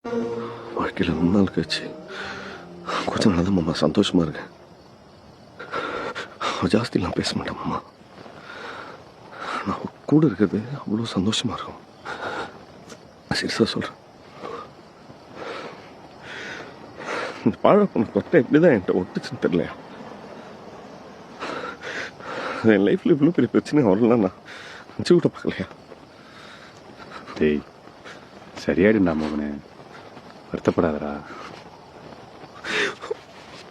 வாழ்க்கையில் ரொம்ப நாள் கழிச்சு கொஞ்சம் நாள் தான் மாமா சந்தோஷமா இருக்கேன். ஜாஸ்திலாம் பேச மாட்டேன் மாமா. நான் கூட இருக்கிறது அவ்வளோ சந்தோஷமா இருக்கும். சீரியஸாக சொல்கிறேன். இந்த பாழப்பண்ண தொட்டை எப்படிதான் என்கிட்ட ஒட்டுச்சுன்னு தெரியலையா. என் லைஃப்பில் இவ்வளோ பெரிய பிரச்சனை வரலாம் நான் நினச்சி கூட பார்க்கலையா. டேய் சரியாயிடுண்டா மோகனே, வருத்தப்படாதடா.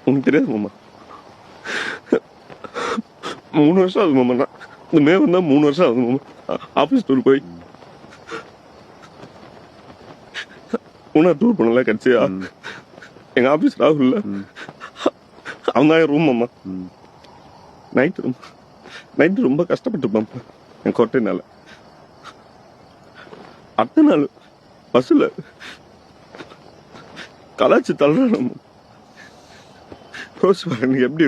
உனக்கு தெரியாது மாமா, 3 வருஷம் ஆகுது மாமா. நான் இந்த மே வந்தால் 3 வருஷம் ஆகுது மாமா. ஆஃபீஸ் டூர் போய் உன்னா டூர் பண்ணல கிடச்சியா. எங்கள் ஆஃபீஸ் ராகுல்ல அவன் தான் என் ரூம் மாமா. நைட்டு ரொம்ப கஷ்டப்பட்டுப்பான் என் கோட்டைனால. அடுத்த நாள் பஸ்ஸில் கலாச்சி தள்ளுறான். எனக்கு எப்படி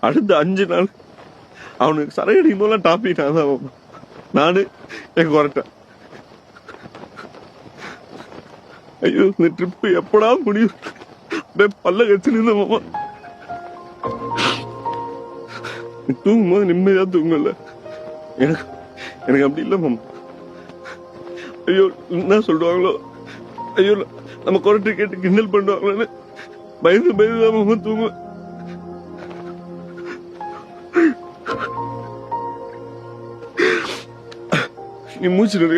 அடுத்த 5 நாள் அவனுக்கு சரை அடிக்கும் போதெல்லாம் டாபிக் நான் தான் நானு என் குறைட்டேன். ஐயோ இந்த ட்ரிப்பு எப்படா முடியும் பல்ல கச்சிருந்த மாமா. தூங்கும் போது நிம்மதியா தூங்கல. எனக்கு அப்படி இல்லை மாமா. ஐயோ என்ன சொல்லுவாங்களோ, ஐயோ நம்ம குறைட்டு கேட்டு கிண்டல் பண்ணுவாங்களேன்னு பயந்துதான் மாமா தூங்குவேன். நீ மூச்சு இருக்க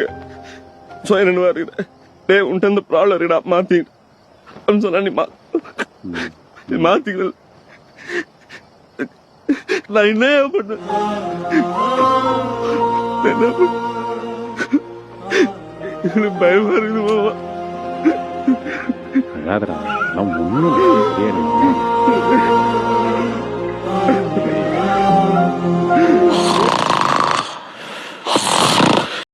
சுயநனவா இருக்கிற. டே உன்ட்டு அந்த ப்ராப்ளம் இருக்குடா மாத்திக்கிட்டு சொன்னா நீ மாத்திக்கிற. நான் என்ன பண்ண பயமா இருக்குது மாமா. அழாதடா, நான் ஒன்றும்